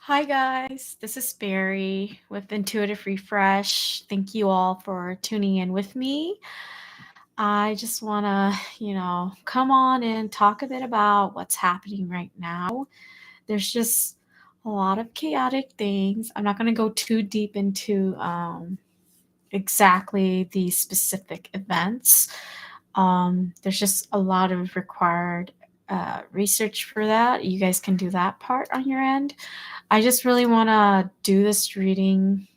Hi, guys. This is Barry with Intuitive Refresh. Thank you all for tuning in with me. I just want to, come on and talk a bit about what's happening right now. There's just a lot of chaotic things. I'm not going to go too deep into exactly the specific events. There's just a lot of required research for that. You guys can do that part on your end. I just really want to do this reading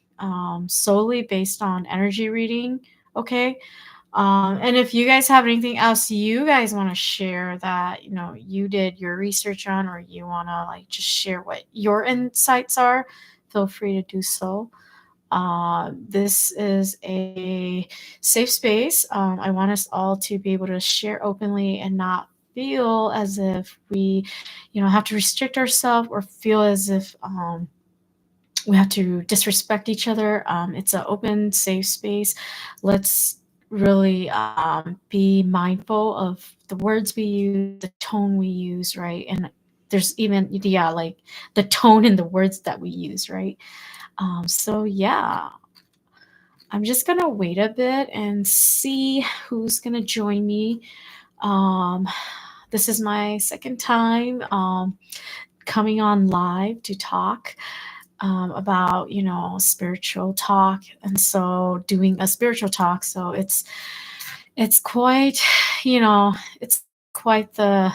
solely based on energy reading. Okay. And if you guys have anything else you guys want to share that, you did your research on, or you want to like just share what your insights are, feel free to do so. This is a safe space. I want us all to be able to share openly and not feel as if we, have to restrict ourselves or feel as if we have to disrespect each other. It's an open, safe space. Let's really be mindful of the words we use, the tone we use, right? And there's even, yeah, like the tone in the words that we use, right? So yeah, I'm just gonna wait a bit and see who's gonna join me. Um, this is my second time coming on live to talk about spiritual talk, and so doing a spiritual talk. So it's quite it's quite the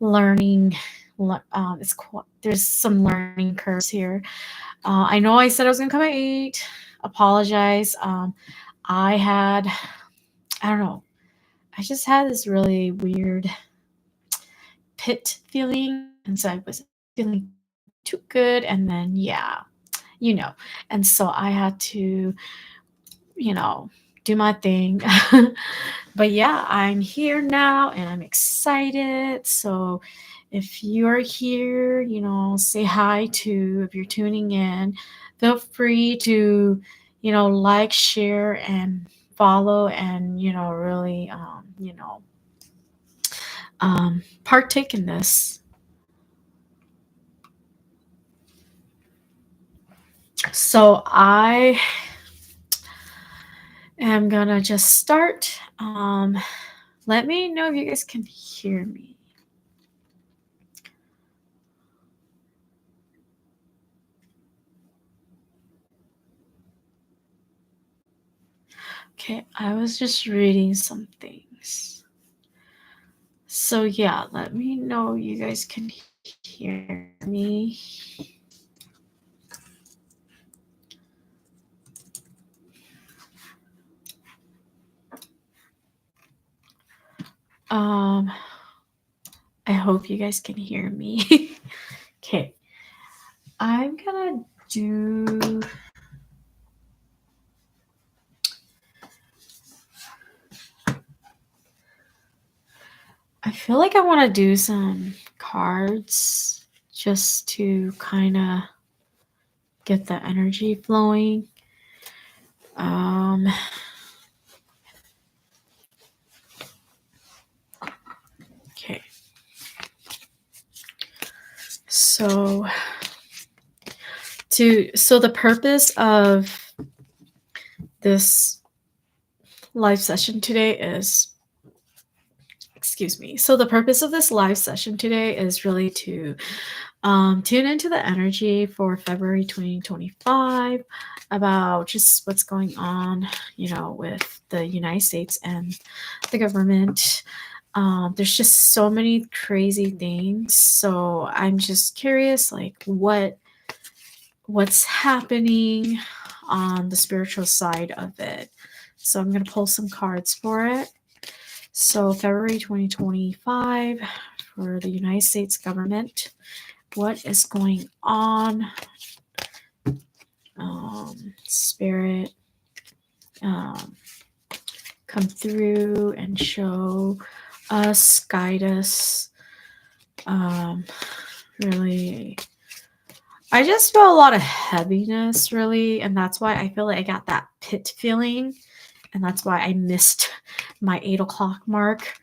learning. There's some learning curves here. I know I said I was gonna come at 8. Apologize. I had, I don't know, I just had this really weird pit feeling. And so I was feeling too good. And then, yeah, you know. And so I had to, you know, do my thing. But yeah, I'm here now and I'm excited. So if you are here, say hi to, if you're tuning in, feel free to, like, share, and follow, and, really, partake in this. So I am gonna just start. Let me know if you guys can hear me. Okay, I was just reading some things. So yeah, let me know you guys can hear me. Um, I hope you guys can hear me. Okay, I'm gonna do. I feel like I want to do some cards just to kind of get the energy flowing. Okay. So the purpose of this live session today is, excuse me. So the purpose of this live session today is really to tune into the energy for February 2025 about just what's going on, with the United States and the government. There's just so many crazy things. So I'm just curious, like what's happening on the spiritual side of it. So I'm going to pull some cards for it. So February 2025 for the United States government. What is going on? Spirit, come through and show us, guide us. Really, I just feel a lot of heaviness, really, and that's why I feel like I got that pit feeling, and that's why I missed my 8 o'clock mark.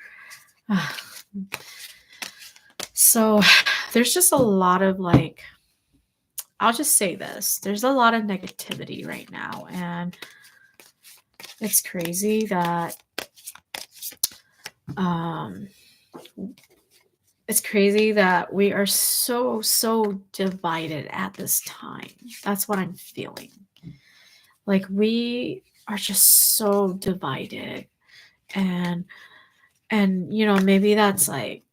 So there's just a lot of like I'll just say this. There's a lot of negativity right now, and it's crazy that um it's crazy that we are so divided at this time. That's what I'm feeling. Like we are just so divided, and maybe that's like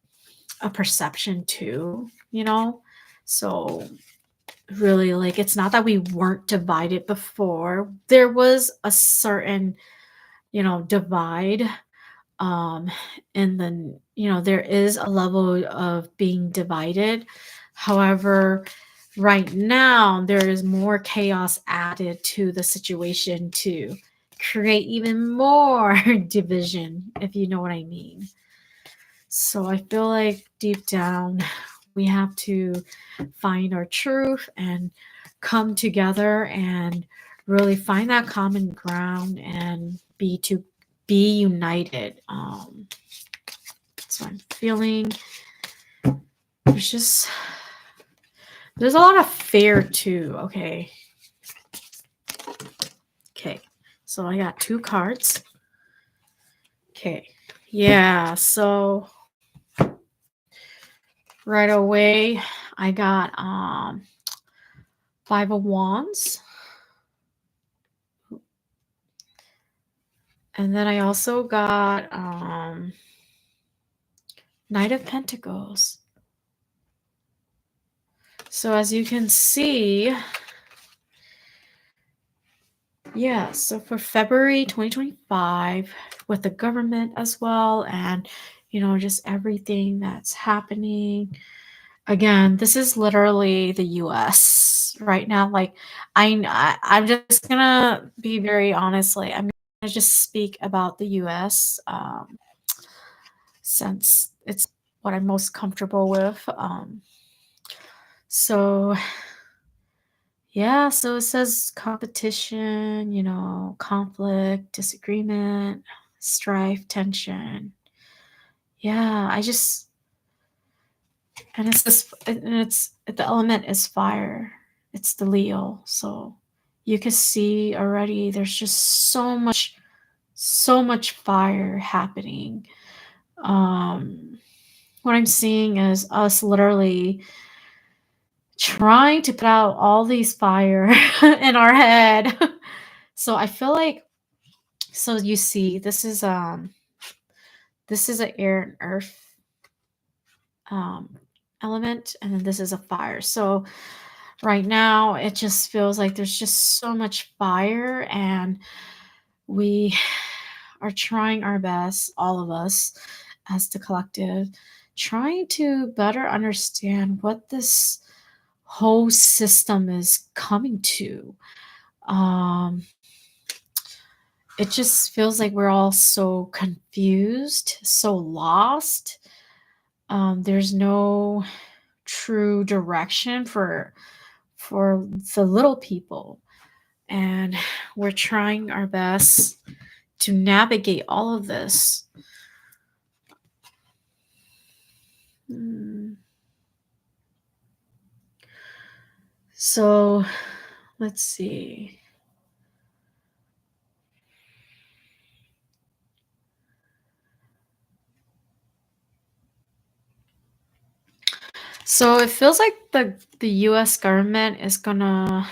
a perception too, so really, like, it's not that we weren't divided before. There was a certain divide, um and then there is a level of being divided. However, right now there is more chaos added to the situation to create even more division, if you know what I mean. So I feel like deep down we have to find our truth and come together and really find that common ground and be united. So I'm feeling there's just there's a lot of fear too. Okay, so I got two cards. Okay, yeah, so right away I got Five of Wands, and then I also got Knight of Pentacles. So as you can see, yeah, so for February 2025, with the government as well, and just everything that's happening. Again, this is literally the US right now. Like, I'm just gonna be very honest. Like, I'm gonna just speak about the US, since it's what I'm most comfortable with. So yeah, so it says competition, conflict, disagreement, strife, tension. Yeah, and it's the element is fire. It's the Leo. So you can see already there's just so much fire happening. What I'm seeing is us literally trying to put out all these fire in our head. So I feel like, so you see this is an air and earth um element, and then this is a fire. So right now it just feels like there's just so much fire, and we are trying our best, all of us as the collective, trying to better understand what this whole system is coming to. um it just feels like we're all so confused, so lost. There's no true direction for the little people, and we're trying our best to navigate all of this. Hmm. So let's see. So it feels like the US government is gonna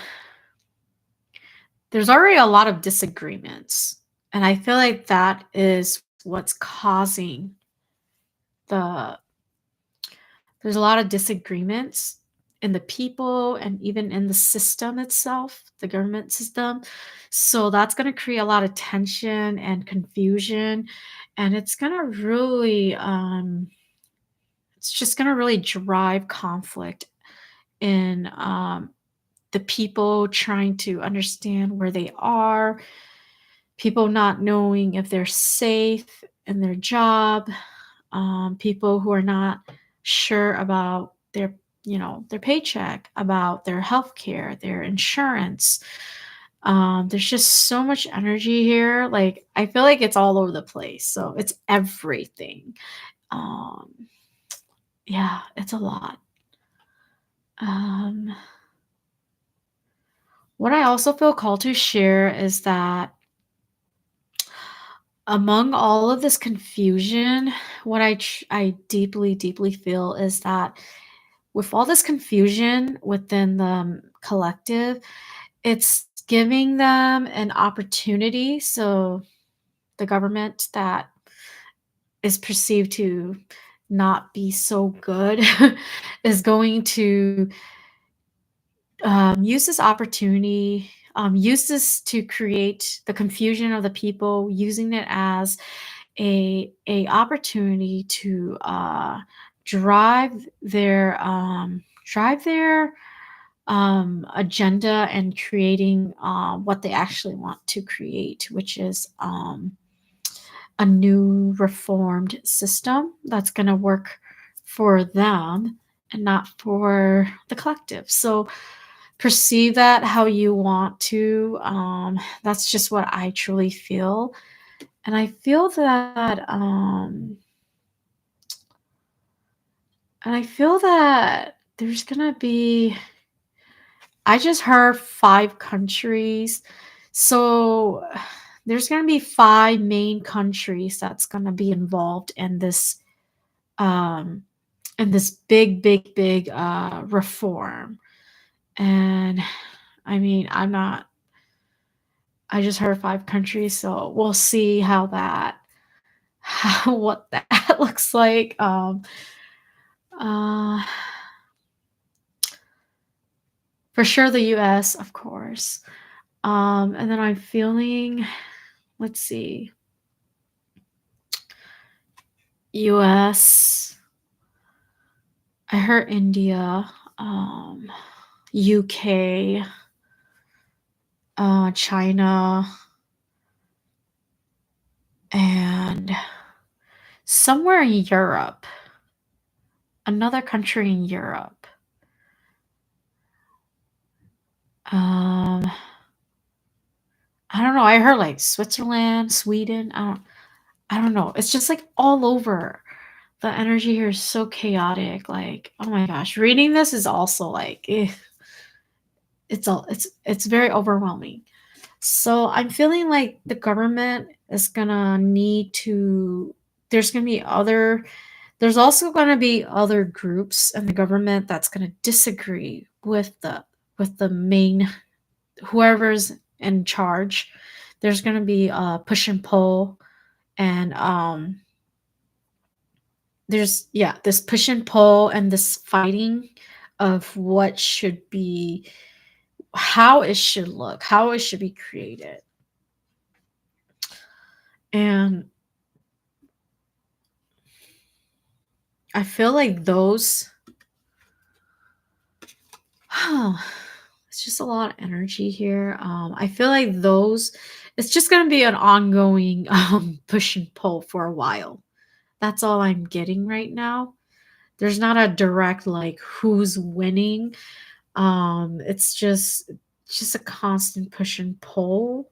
there's already a lot of disagreements. And I feel like that is what's causing the there's a lot of disagreements in the people and even in the system itself, the government system. So that's going to create a lot of tension and confusion, and it's just going to really drive conflict in the people trying to understand where they are, people not knowing if they're safe in their job, people who are not sure about their paycheck, about their health care, their insurance. There's just so much energy here. Like, I feel like it's all over the place. So it's everything. Um, yeah, it's a lot. Um, What I also feel called to share is that among all of this confusion, what I deeply, deeply feel is that with all this confusion within the collective, it's giving them an opportunity. So the government that is perceived to not be so good is going to use this opportunity, use this to create the confusion of the people, using it as a opportunity to drive their agenda and creating what they actually want to create, which is a new reformed system that's going to work for them and not for the collective. So perceive that how you want to. That's just what I truly feel. And I feel that there's gonna be, I just heard 5 countries. So there's gonna be 5 main countries that's gonna be involved um in this big, big, big reform. And I mean, I just heard 5 countries, so we'll see how that what that looks like. Uh for sure the US, of course. And then I'm feeling, let's see, US, I heard India, UK, China, and somewhere in Europe, another country in Europe. Um, I don't know. I heard like Switzerland, Sweden. I don't know. It's just like all over. The energy here is so chaotic. Like, oh my gosh, reading this is also like, it's very overwhelming. So I'm feeling like the government is gonna need to. There's gonna be other. There's also gonna be other groups in the government that's gonna disagree with the main whoever's in charge. There's gonna be push and pull, and there's, yeah, this push and pull and this fighting of what should be, how it should look, how it should be created. And I feel like those it's just a lot of energy here. I feel like those, it's just gonna be an ongoing push and pull for a while. That's all I'm getting right now. There's not a direct like who's winning. It's just a constant push and pull.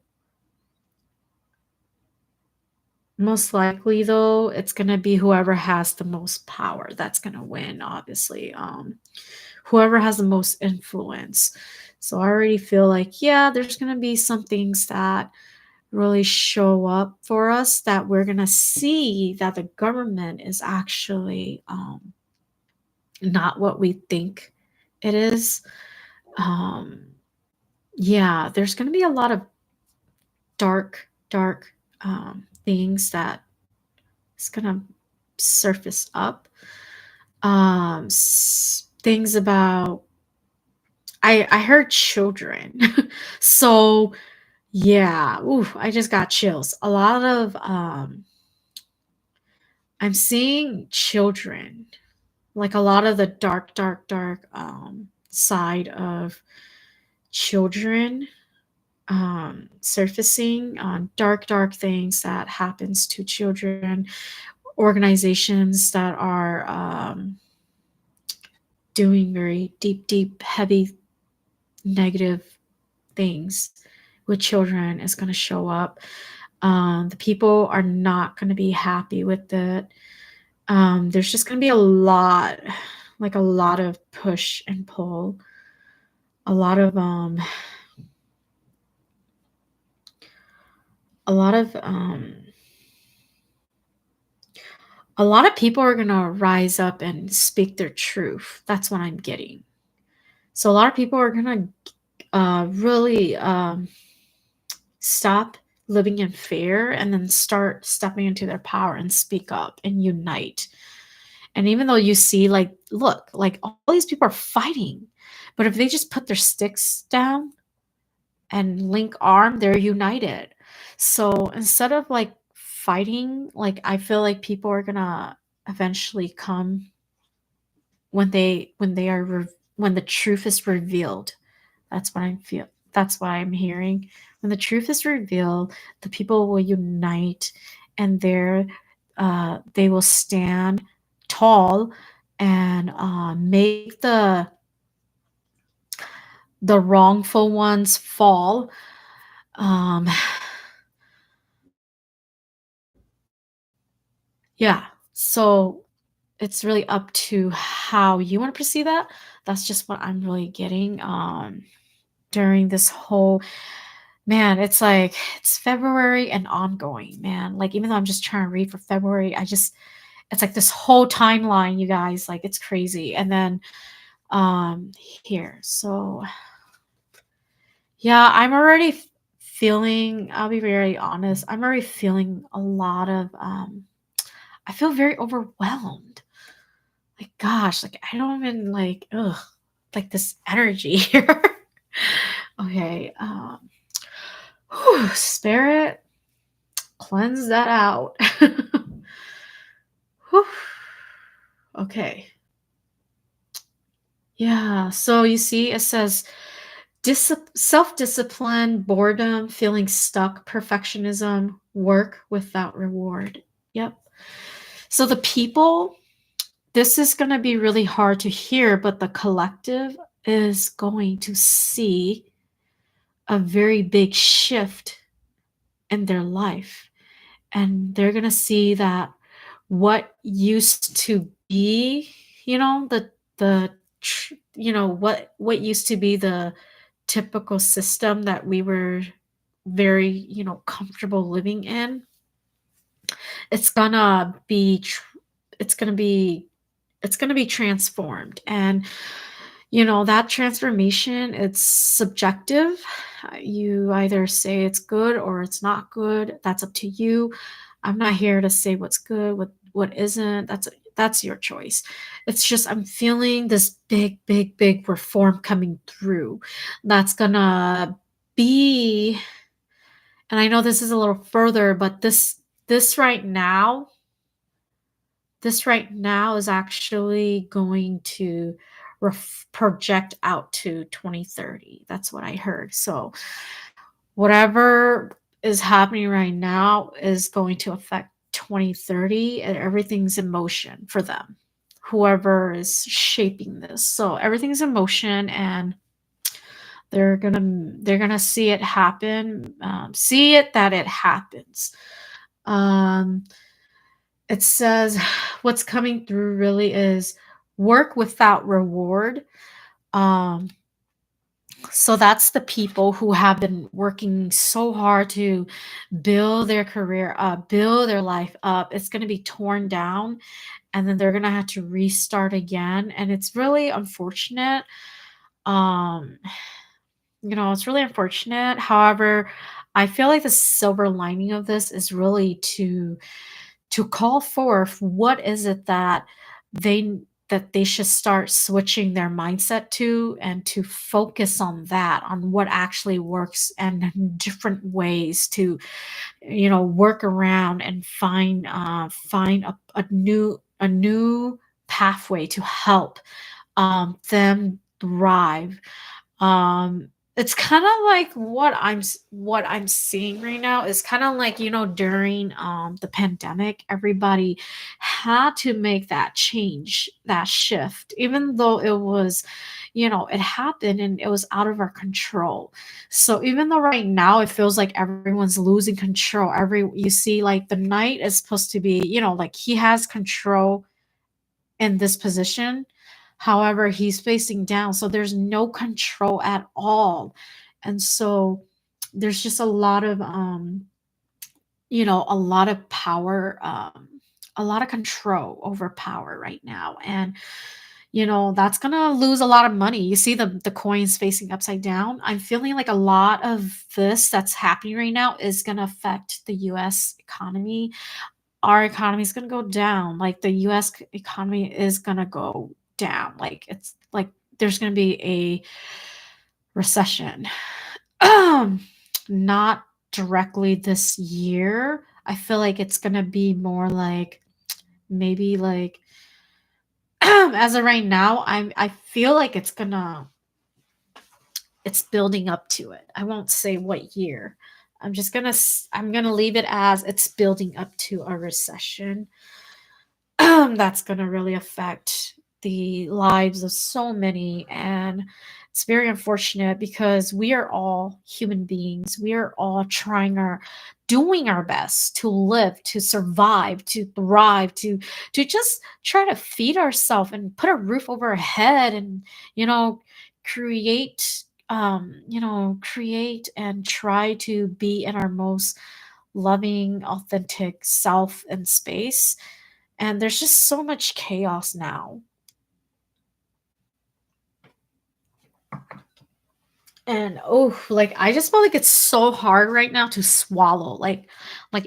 Most likely though, it's gonna be whoever has the most power that's gonna win, obviously. Whoever has the most influence. So I already feel like, yeah, there's gonna be some things that really show up for us that we're gonna see that the government is actually not what we think it is. Um, yeah, there's gonna be a lot of dark, dark things that is gonna surface up. Things about, I heard children, so yeah, ooh, I just got chills. A lot of I'm seeing children, like a lot of the dark, dark, dark side of children surfacing on dark, dark things that happens to children, organizations that are doing very deep, deep, heavy, negative things with children is going to show up. The people are not going to be happy with it. There's just going to be a lot, like a lot of push and pull, a lot of a lot of a lot of people are gonna rise up and speak their truth. That's what I'm getting. So a lot of people are gonna really stop living in fear and then start stepping into their power and speak up and unite. And even though you see, like, look, like all these people are fighting, but if they just put their sticks down and link arm, they're united. So instead of like fighting, like I feel like people are gonna eventually come when they are when the truth is revealed. That's what I'm feel. That's what I'm hearing. When the truth is revealed, the people will unite, and they will stand tall and make the wrongful ones fall. Um, yeah. So it's really up to how you want to perceive that. That's just what I'm really getting during this whole. Man, it's like it's February and ongoing, man. Like, even though I'm just trying to read for February, it's like this whole timeline, you guys, like it's crazy. And then here. So, yeah, I'm already feeling, I'll be very honest, I'm already feeling a lot of I feel very overwhelmed. Like, gosh, like I don't even like like this energy here. Okay. Spirit, cleanse that out. Whew. Okay. Yeah. So you see, it says self discipline, boredom, feeling stuck, perfectionism, work without reward. Yep. So the people, this is going to be really hard to hear, but the collective is going to see a very big shift in their life. And they're going to see that what used to be, the what used to be the typical system that we were very, comfortable living in, it's gonna be it's gonna be it's gonna be transformed. And that transformation, it's subjective. You either say it's good or it's not good. That's up to you. I'm not here to say what's good, what isn't. That's your choice. It's just I'm feeling this big, big, big reform coming through. That's gonna be, and I know this is a little further, but this right now, this right now is actually going to project out to 2030. That's what I heard. So whatever is happening right now is going to affect 2030, and everything's in motion for them. Whoever is shaping this. So everything's in motion, and they're gonna see it happen, see it that it happens. Um, it says what's coming through really is work without reward. Um, so that's the people who have been working so hard to build their career up, build their life up. It's going to be torn down, and then they're going to have to restart again. And it's really unfortunate. Um, it's really unfortunate. However, I feel like the silver lining of this is really to call forth what is it they they should start switching their mindset to, and to focus on that, on what actually works, and different ways to work around and find a new pathway to help them thrive. It's kind of like what I'm seeing right now is kind of like, during the pandemic, everybody had to make that change, that shift, even though it was, it happened and it was out of our control. So even though right now it feels like everyone's losing control, you see, like, the knight is supposed to be, like, he has control in this position. However, he's facing down, so there's no control at all. And so there's just a lot of a lot of power, a lot of control over power right now. And that's gonna lose a lot of money. You see the coins facing upside down. I'm feeling like a lot of this that's happening right now is gonna affect the US economy. Our economy is gonna go down. Like the US economy is gonna go down. Like it's like there's gonna be a recession. Not directly this year. I feel like it's gonna be more like maybe like as of right now, I feel like it's building up to it. I won't say what year. I'm gonna leave it as it's building up to a recession. That's going to really affect the lives of so many. And it's very unfortunate because we are all human beings. We are all doing our best to live, to survive, to thrive, to just try to feed ourselves and put a roof over our head and, you know, create, create and try to be in our most loving, authentic self and space. And there's just so much chaos now. And oh, like I just feel like it's so hard right now to swallow. Like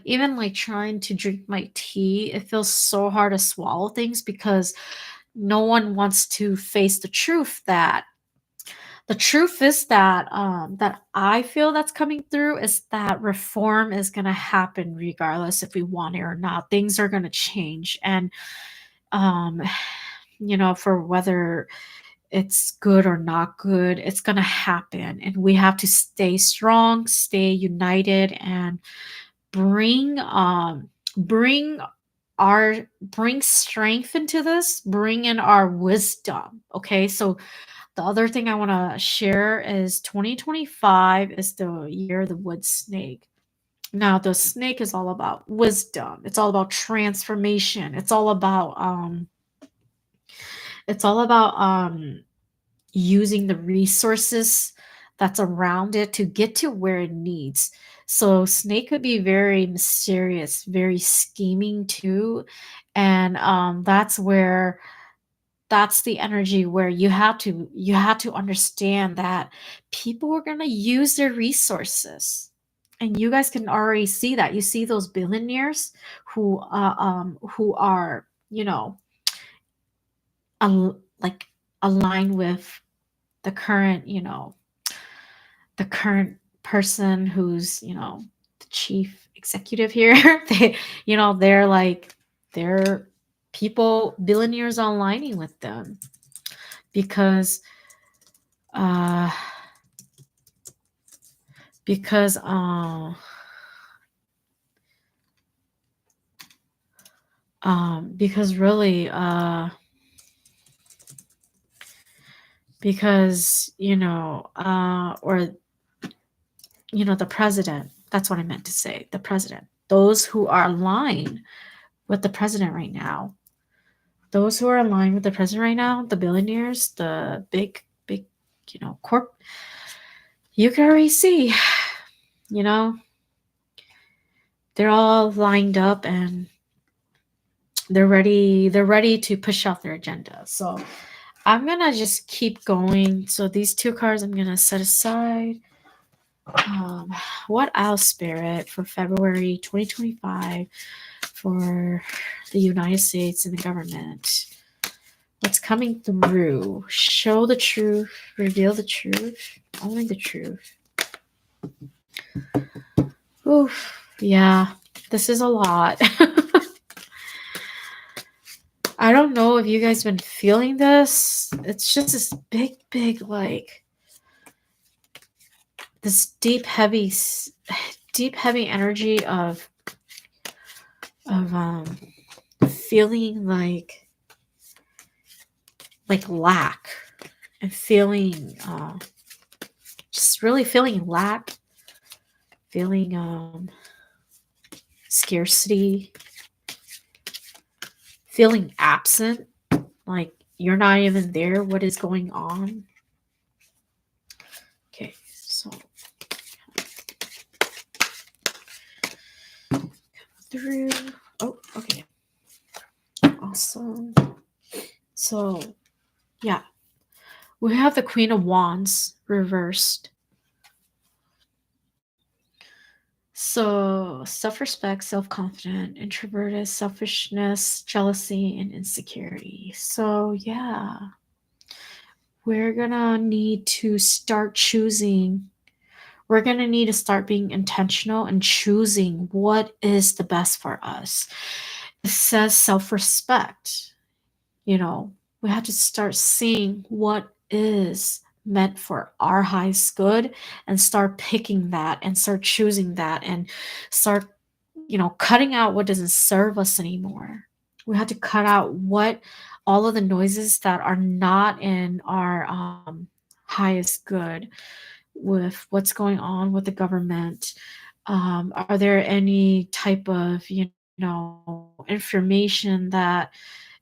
even like trying to drink my tea, it feels so hard to swallow things because no one wants to face the truth is that that I feel that's coming through is that reform is going to happen regardless if we want it or not. Things are going to change. And um for whether it's good or not good, it's going to happen. And we have to stay strong, stay united, and bring bring bring strength into this, bring in our wisdom. Okay, so the other thing I want to share is 2025 is the year of the wood snake. Now the snake is all about wisdom, it's all about transformation, it's all about using the resources that's around it to get to where it needs. So snake could be very mysterious, very scheming too. And that's the energy where you have to understand that people are going to use their resources. And you guys can already see that. You see those billionaires who are, like aligned with the current, the current person who's, the chief executive here. They're like, they're people, billionaires are aligning with them because, uh, because, uh, because really, because, or the president, that's what I meant to say, the president, those who are aligned with the president right now, the billionaires, the big, corp, you can already see, you know they're all lined up and they're ready to push out their agenda. So I'm gonna just keep going. So these two cards I'm gonna set aside. What else, Spirit, for February 2025 for the United States and the government? What's coming through? Show the truth, reveal the truth, only the truth. Oof, yeah, this is a lot. I don't know if you guys been feeling this. It's just this big, like this deep, heavy energy of feeling like lack and feeling just really feeling lack, feeling scarcity, feeling absent, like you're not even there. What is going on? Okay, so through. Oh, okay. Awesome. So, yeah, we have the Queen of Wands reversed. So, self respect, self confident, introverted, selfishness, jealousy, and insecurity. So, yeah, we're gonna need to start choosing. We're gonna need to start being intentional and choosing what is the best for us. It says self respect. You know, we have to start seeing what is meant for our highest good and start picking that and start choosing that and start, cutting out what doesn't serve us anymore. We have to cut out what all of the noises that are not in our highest good with what's going on with the government. Are there any type of, information that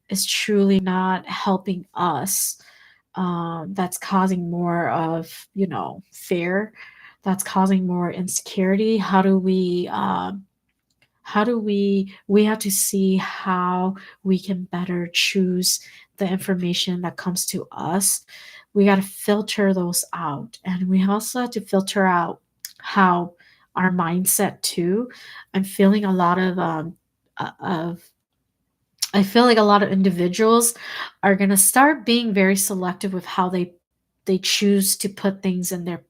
is truly not helping us, that's causing more of, fear, that's causing more insecurity? How do we have to see how we can better choose the information that comes to us. We got to filter those out, and we also have to filter out how our mindset too. I'm feeling a lot of I feel like a lot of individuals are going to start being very selective with how they choose to put things in their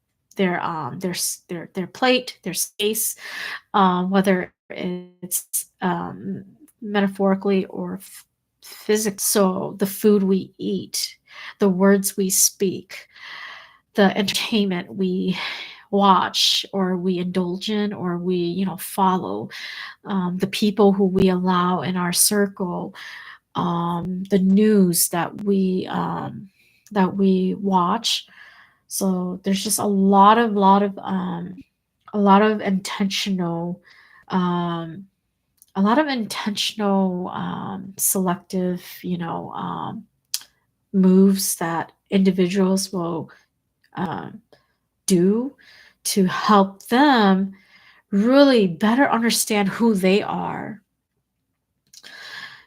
plate, their space, whether it's metaphorically or physical. So the food we eat, the words we speak, the entertainment we watch or we indulge in or we follow, the people who we allow in our circle, the news that we watch. So there's just a lot of intentional, um, selective, moves that individuals will um, do to help them really better understand who they are.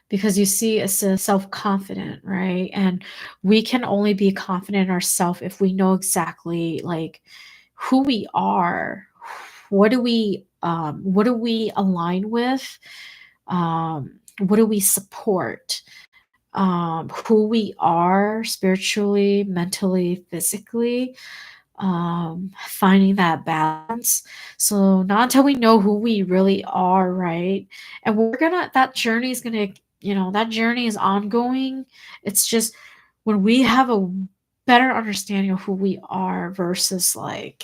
Because you see, it's a self-confident, right? And we can only be confident in ourselves if we know exactly like who we are. What do we align with? What do we support? Who we are spiritually, mentally, physically, finding that balance. So not until we know who we really are, right? And that journey is ongoing. It's just when we have a better understanding of who we are versus like,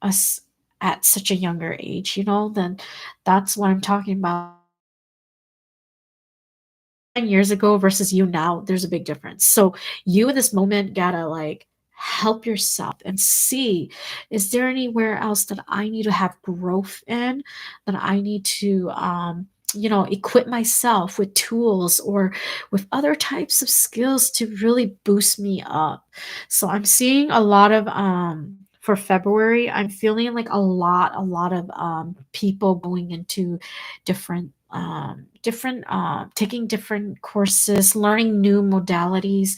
us at such a younger age, then that's what I'm talking about. 10 years ago versus you now, there's a big difference. So you in this moment gotta like help yourself and see, is there anywhere else that I need to have growth in, that I need to equip myself with tools or with other types of skills to really boost me up. So I'm seeing a lot of for February, I'm feeling like a lot of people going into different taking different courses, learning new modalities,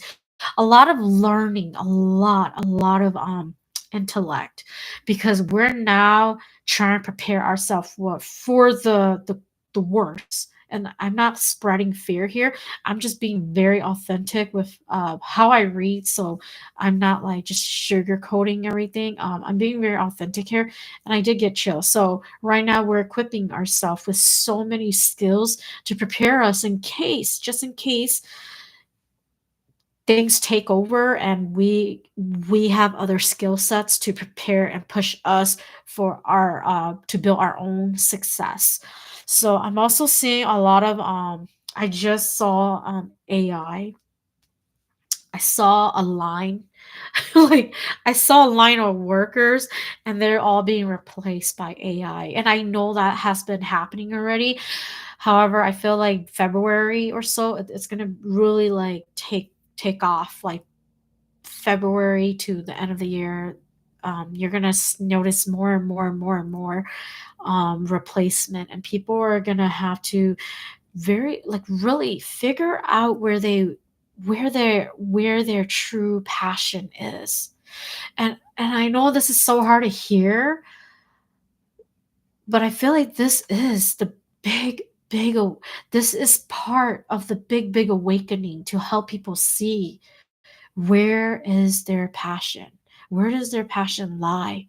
a lot of learning, a lot of intellect, because we're now trying to prepare ourselves for the worst. And I'm not spreading fear here. I'm just being very authentic with how I read. So I'm not like just sugarcoating everything. I'm being very authentic here, and I did get chill. So right now we're equipping ourselves with so many skills to prepare us just in case things take over and we have other skill sets to prepare and push us for our to build our own success. So I'm also seeing a lot of I just saw I saw a line like I saw a line of workers and they're all being replaced by AI. And I know that has been happening already. However, I feel like February or so it's going to really like take off, like February to the end of the year. you're gonna notice more and more and more and more replacement, and people are gonna have to very like really figure out where their true passion is. And I know this is so hard to hear, but I feel like this is the big big this is part of the big awakening to help people see where is their passion, where does their passion lie,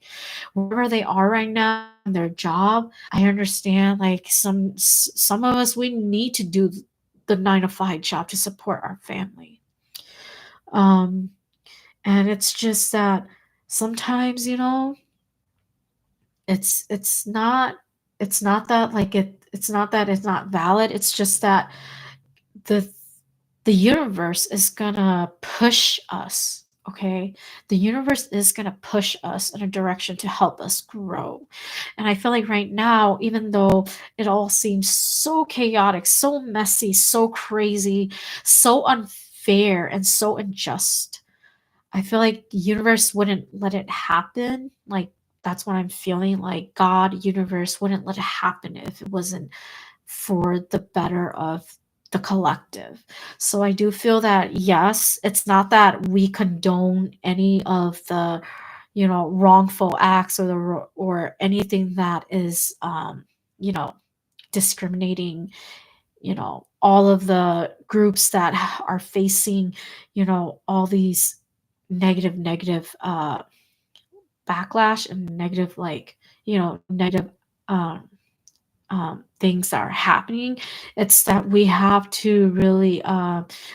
wherever they are right now in their job. I understand, like, some of us, we need to do the 9 to 5 job to support our family. um and it's just that sometimes, it's not that, like, it's not that it's not valid. It's just that the the universe is gonna push us. Okay, the universe is gonna push us in a direction to help us grow. And I feel like right now, even though it all seems so chaotic, so messy, so crazy, so unfair, and so unjust, I feel like the universe wouldn't let it happen. Like, that's what I'm feeling. Like, God, universe wouldn't let it happen if it wasn't for the better of the collective. So I do feel that, yes, it's not that we condone any of the, wrongful acts, or anything that is, you know, discriminating, all of the groups that are facing, all these negative backlash, and negative, like, negative um things that are happening. It's that we have to really,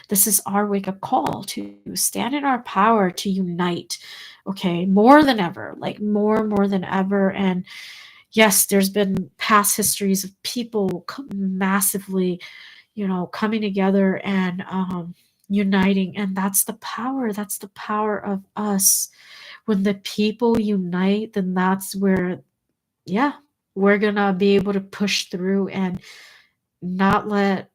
this is our wake up call to stand in our power, to unite. Okay, more than ever, like, more than ever. And yes, there's been past histories of people massively, coming together and uniting. And that's the power of us. When the people unite, then that's where, yeah, we're gonna be able to push through and not let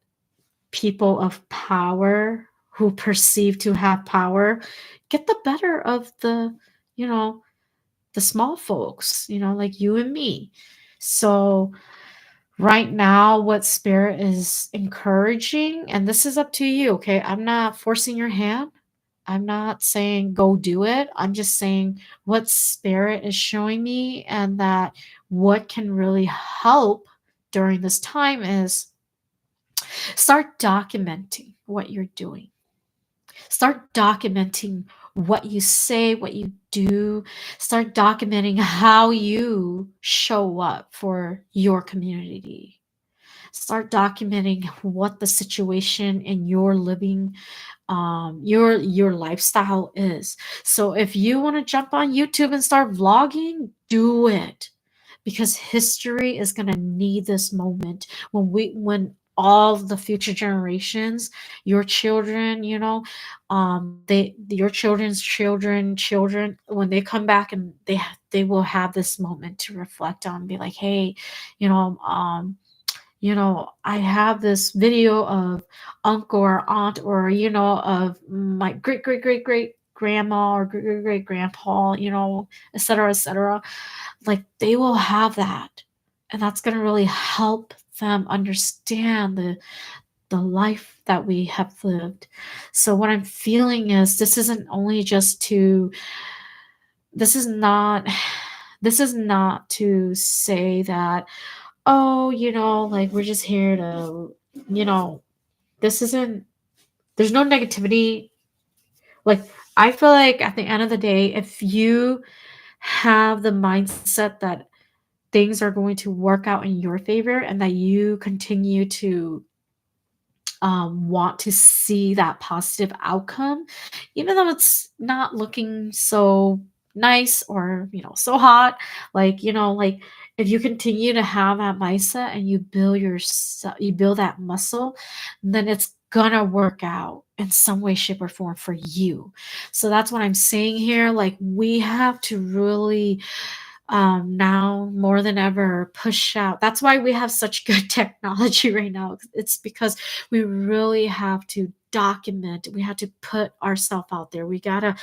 people of power, who perceive to have power, get the better of you know the small folks, like you and me. So right now, what spirit is encouraging, and this is up to you, okay? I'm not forcing your hand. I'm not saying go do it. I'm just saying what spirit is showing me, and that what can really help during this time is start documenting what you're doing. Start documenting what you say, what you do. Start documenting how you show up for your community. Start documenting what the situation in your living, your lifestyle is. So if you want to jump on YouTube and start vlogging, do it, because history is going to need this moment when all the future generations, your children, your children's children, when they come back, and they will have this moment to reflect on, be like, hey, you know um I have this video of uncle or aunt, or, of my great great great great grandma, or great great great grandpa, et cetera, et cetera. Like, they will have that. And that's going to really help them understand the life that we have lived. So what I'm feeling is, this is not this is not to say that, oh, like, we're just here to, you know, this isn't, there's no negativity. Like, I feel like at the end of the day, if you have the mindset that things are going to work out in your favor, and that you continue to want to see that positive outcome, even though it's not looking so nice, or, so hot, like, like, if you continue to have that mindset, and you build that muscle, then it's gonna work out in some way, shape, or form for you. So that's what I'm saying here. Like, we have to really, now more than ever, push out. That's why we have such good technology right now. It's because we really have to document. We have to put ourselves out there. We gotta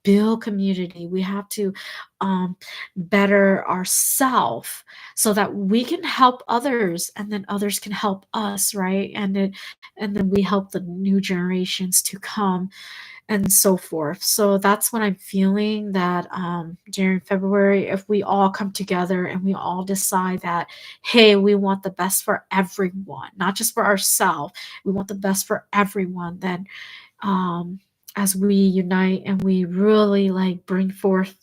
build community. We have to um, better ourselves so that we can help others, and then others can help us, right? And then we help the new generations to come, and so forth. So that's what I'm feeling, that during February, if we all come together and we all decide that, hey, we want the best for everyone, not just for ourselves, we want the best for everyone, then um, as we unite and we really like bring forth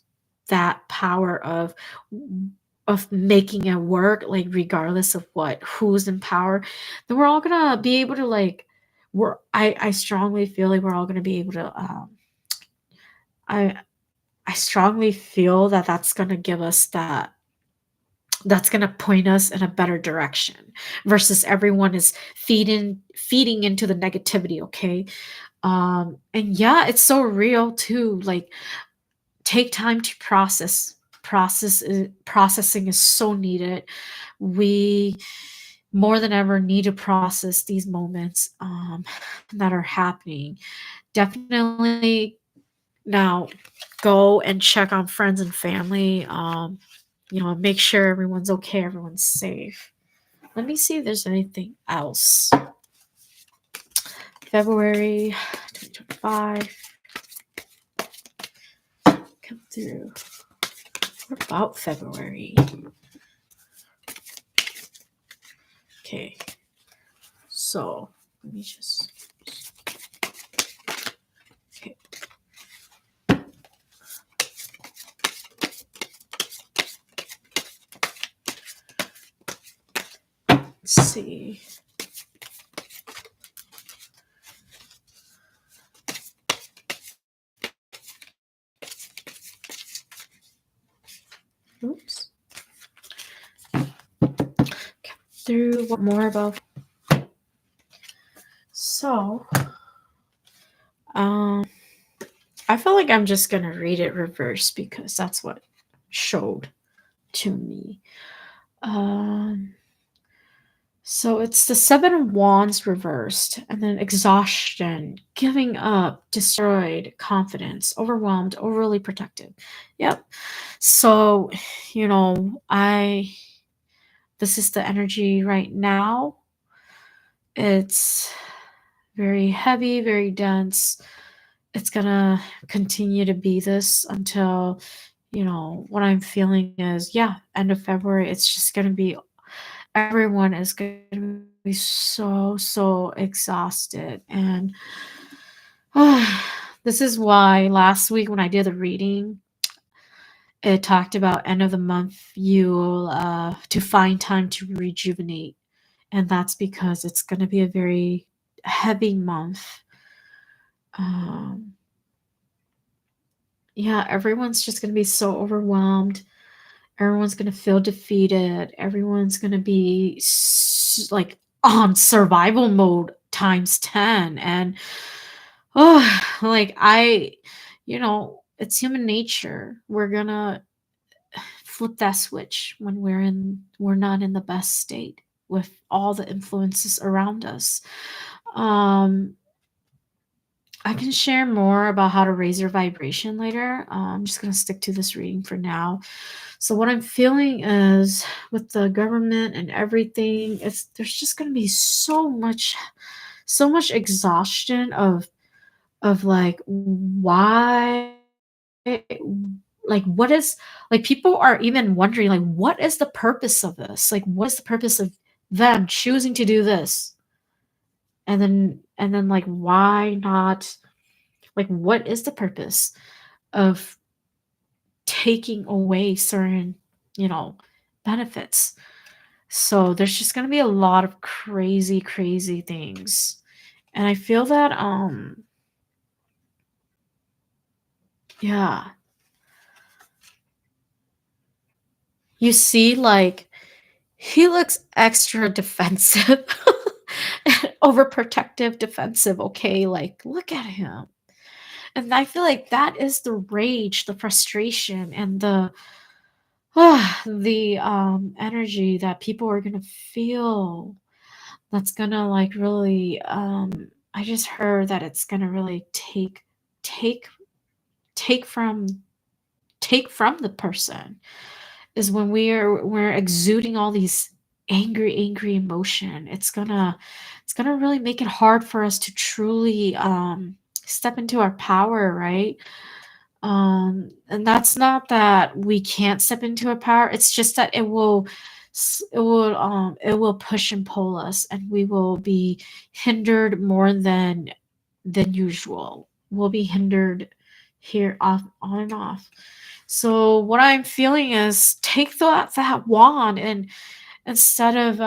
that power of making it work, like regardless of what who's in power, then we're all gonna be able to like I strongly feel like we're all gonna be able to I I strongly feel that that's gonna give us that's gonna point us in a better direction versus everyone is feeding into the negativity, okay? And yeah, it's so real too. Like, take time to processing is so needed. We more than ever need to process these moments that are happening. Definitely now go and check on friends and family. Make sure everyone's okay, everyone's safe. Let me see if there's anything else. February 2025. Come through. What about February? Okay. So let me just. Okay. Let's see. Oops. Through what more about. So, I feel like I'm just gonna read it reverse because that's what showed to me. So it's the Seven of Wands reversed, and then exhaustion, giving up, destroyed, confidence, overwhelmed, overly protective. Yep. So, I this is the energy right now. It's very heavy, very dense. It's gonna continue to be this until, what I'm feeling is, yeah, end of February, it's just gonna be everyone is going to be so, so exhausted. And this is why last week when I did the reading, it talked about end of the month, you'll to find time to rejuvenate. And that's because it's going to be a very heavy month. Um, yeah, everyone's just going to be so overwhelmed. Everyone's going to feel defeated. Everyone's going to be like on survival mode times 10. And like it's human nature. We're going to flip that switch when we're not in the best state with all the influences around us. Um I can share more about how to raise your vibration later. I'm just going to stick to this reading for now. So what I'm feeling is with the government and everything, there's just going to be so much exhaustion of like why, like what is, like people are even wondering like what is the purpose of this? Like what is the purpose of them choosing to do this? And then like why not, like what is the purpose of taking away certain, you know, benefits? So there's just going to be a lot of crazy, crazy things. And I feel that, yeah, you see, like, he looks extra defensive, overprotective, defensive. Okay. Like, look at him. And I feel like that is the rage, the frustration, and the energy that people are going to feel. That's gonna like really I just heard that it's gonna really take take from the person is when we're exuding all these angry emotion. It's gonna really make it hard for us to truly step into our power, right? And that's not that we can't step into our power, it's just that it will push and pull us, and we will be hindered more than usual. We'll be hindered here, off, on and off. So what I'm feeling is, take that wand, and instead of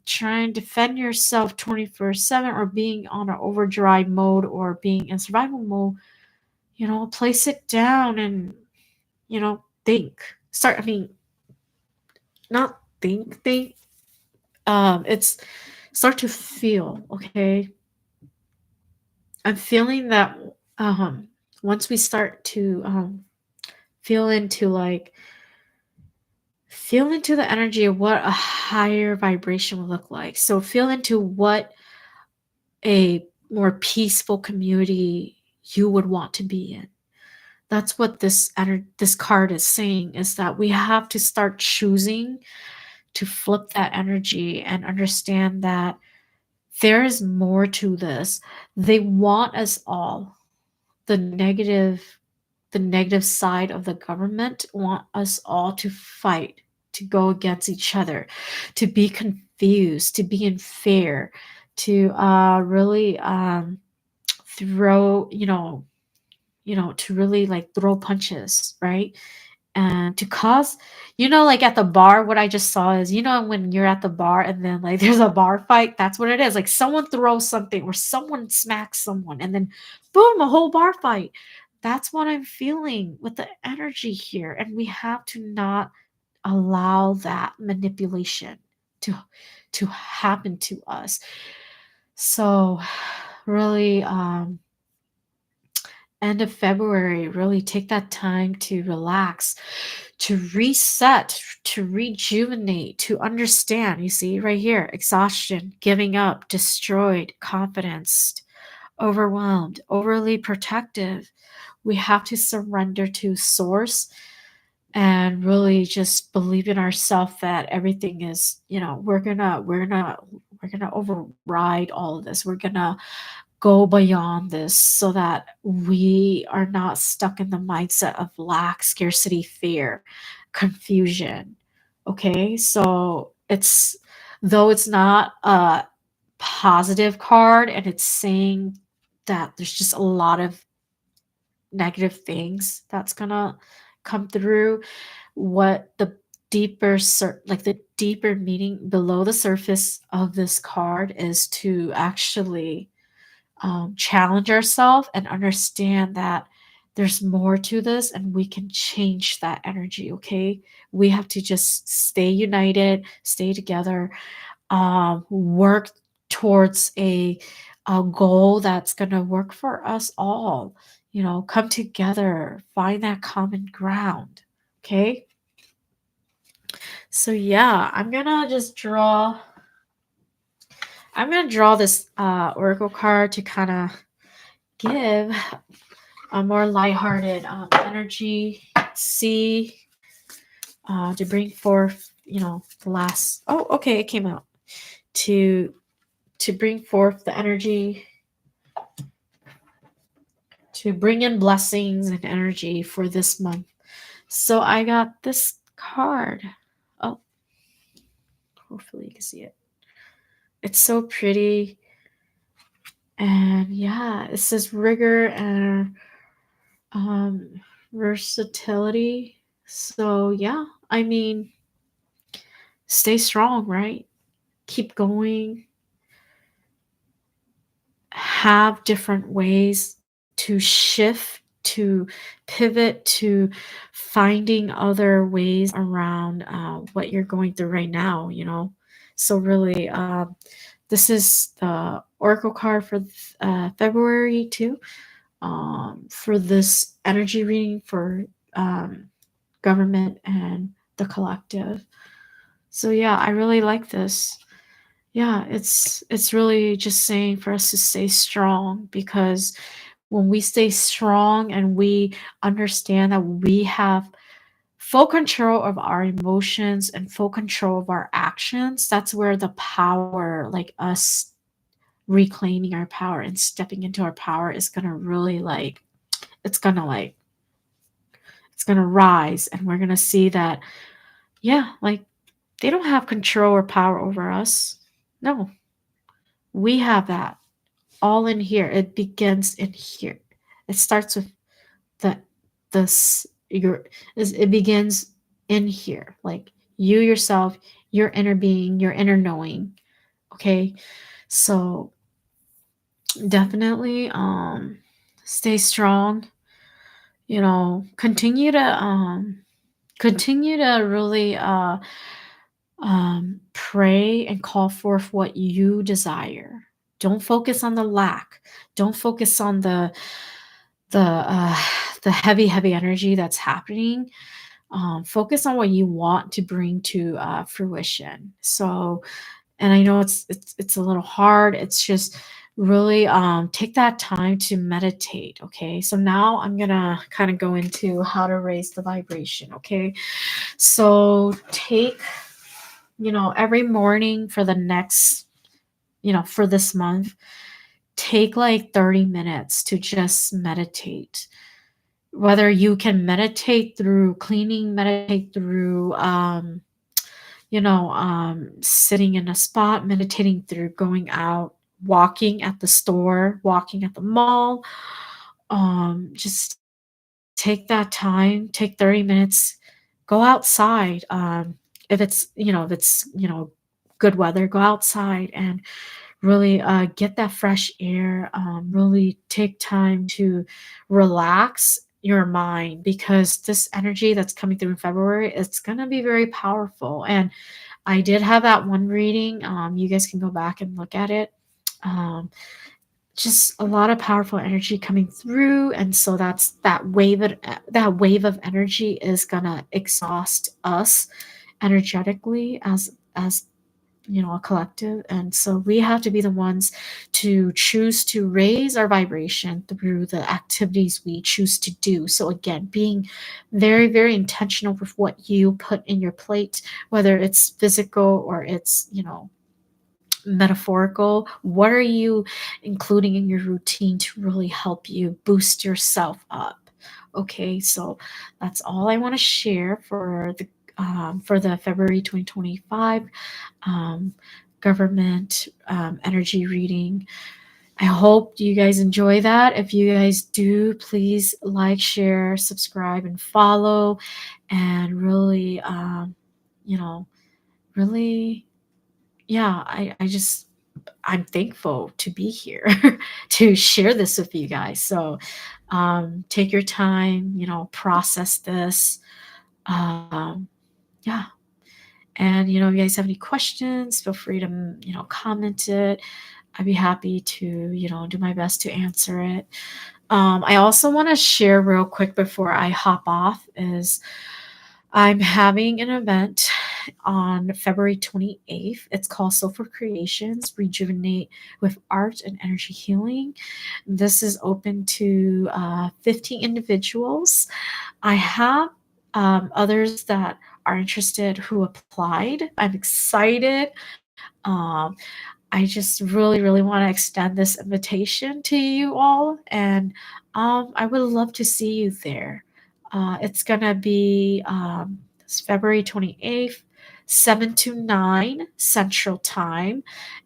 trying to defend yourself 24/7, or being on an overdrive mode, or being in survival mode, place it down and, think. Start, I mean, not think. It's start to feel, okay? I'm feeling that once we start to feel into like feel into the energy of what a higher vibration will look like. So feel into what a more peaceful community you would want to be in. That's what this card is saying, is that we have to start choosing to flip that energy and understand that there is more to this. They want us all, the negative side of the government want us all to fight, to go against each other, to be confused, to be in fear, to really throw, to really like throw punches, right? And to cause, like at the bar, what I just saw is, when you're at the bar and then like there's a bar fight, that's what it is. Like someone throws something or someone smacks someone and then boom, a whole bar fight. That's what I'm feeling with the energy here. And we have to not allow that manipulation to happen to us. So really, end of February, really take that time to relax, to reset, to rejuvenate, to understand. You see, right here, exhaustion, giving up, destroyed, confidence, overwhelmed, overly protective. We have to surrender to source and really just believe in ourselves that everything is, we're gonna override all of this. We're gonna go beyond this so that we are not stuck in the mindset of lack, scarcity, fear, confusion. Okay, so though it's not a positive card, and it's saying that there's just a lot of negative things that's gonna come through. What the like the deeper meaning below the surface of this card is to actually challenge ourselves and understand that there's more to this, and we can change that energy. Okay, we have to just stay united, stay together, work towards a goal that's going to work for us all. Come together, find that common ground. Okay, so yeah, I'm gonna draw this oracle card to kind of give a more lighthearted energy. See, to bring forth, the last. Oh, okay, it came out to bring forth the energy, to bring in blessings and energy for this month. So I got this card. Oh, hopefully you can see it. It's so pretty, and yeah, it says rigor and versatility. So yeah, I mean, stay strong, right? Keep going. Have different ways to shift, to pivot, to finding other ways around what you're going through right now. So really, this is the oracle card for February too, for this energy reading for government and the collective. So yeah, I really like this. Yeah, it's really just saying for us to stay strong, because when we stay strong and we understand that we have full control of our emotions and full control of our actions, that's where the power, like us reclaiming our power and stepping into our power, is going to really like, it's going to like, it's going to rise. And we're going to see that, yeah, like they don't have control or power over us. No, we have that all in here. It begins in here. It starts with the this your it begins in here, like you yourself, your inner being, your inner knowing. Okay, so definitely stay strong, continue to really pray and call forth what you desire. Don't focus on the lack. Don't focus on the uh the heavy energy that's happening. Focus on what you want to bring to fruition. So, and I know it's a little hard. It's just really take that time to meditate. Okay, so now I'm gonna kind of go into how to raise the vibration. Okay, so take, every morning for the next, for this month, take like 30 minutes to just meditate. Whether you can meditate through cleaning, meditate through sitting in a spot, meditating through going out, walking at the store, walking at the mall. Just take that time, take 30 minutes, go outside. If it's good weather, go outside and really get that fresh air. Really take time to relax your mind, because this energy that's coming through in February, it's going to be very powerful. And I did have that one reading. You guys can go back and look at it. Um, just a lot of powerful energy coming through, and so that wave of energy is gonna exhaust us energetically as a collective. And so we have to be the ones to choose to raise our vibration through the activities we choose to do. So again, being very, very intentional with what you put in your plate, whether it's physical or it's metaphorical. What are you including in your routine to really help you boost yourself up? Okay, so that's all I want to share for the February 2025 um, government energy reading. I hope you guys enjoy that. If you guys do, please like, share, subscribe, and follow. And really, you know, really, yeah, I'm thankful to be here to share this with you guys. So take your time, process this. Um, yeah. And, if you guys have any questions, feel free to, comment it. I'd be happy to, do my best to answer it. I also want to share real quick before I hop off is I'm having an event on February 28th. It's called Soulful Creations Rejuvenate with Art and Energy Healing. This is open to 15 individuals. I have others that are interested who applied. I'm excited. Um, I just really, really want to extend this invitation to you all, and I would love to see you there. It's gonna be it's February 28th, 7 to 9 Central Time,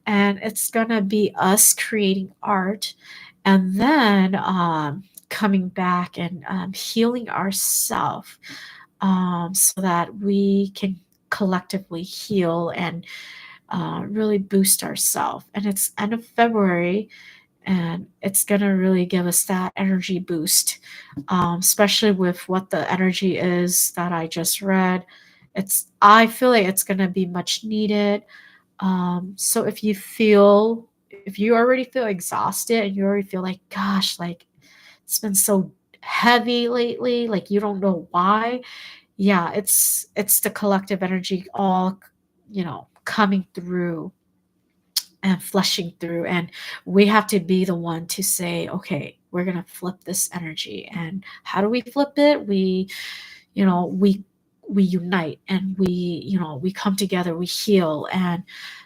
and it's gonna be us creating art, and then coming back and healing ourselves, so that we can collectively heal and really boost ourselves. And it's end of February, and it's going to really give us that energy boost, especially with what the energy is that I just read. I feel like it's going to be much needed. So if you already feel exhausted and you already feel like, gosh, like it's been so heavy lately, like you don't know why, yeah, it's the collective energy all, coming through and flushing through, and we have to be the one to say, okay, we're going to flip this energy. And how do we flip it? You know, we unite, and we come together, we heal. And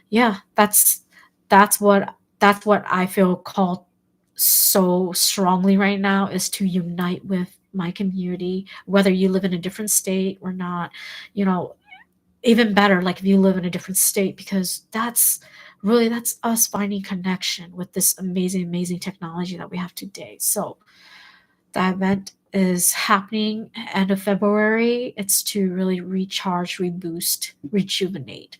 yeah, that's what I feel called so strongly right now, is to unite with my community, whether you live in a different state or not. you know Even better, like if you live in a different state, because that's us finding connection with this amazing technology that we have today. So that event is happening end of February. It's to really recharge, reboost, rejuvenate,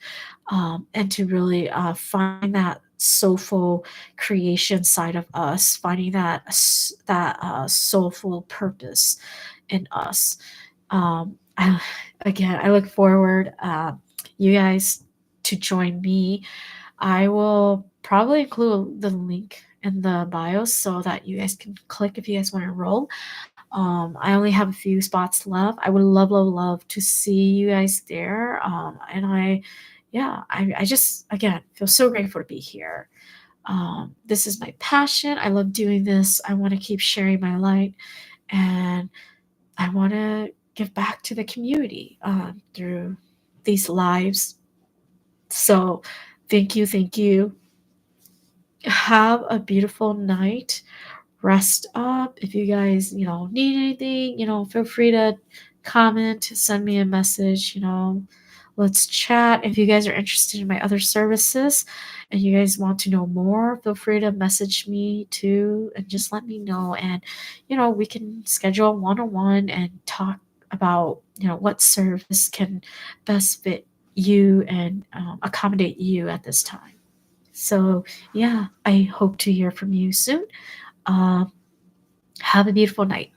and to really find that soulful creation side of us, finding that soulful purpose in us. Again, I look forward, you guys, to join me. I will probably include the link in the bio so that you guys can click if you guys want to enroll. I only have a few spots left. I would love to see you guys there. And I just, again, feel so grateful to be here. This is my passion. I love doing this. I want to keep sharing my light, and I want to give back to the community through these lives. So, thank you, thank you. Have a beautiful night. Rest up. If you guys, need anything, feel free to comment, send me a message, let's chat. If you guys are interested in my other services and you guys want to know more, feel free to message me too and just let me know. And, we can schedule a one-on-one and talk about, what service can best fit you and accommodate you at this time. So, yeah, I hope to hear from you soon. Um, have a beautiful night.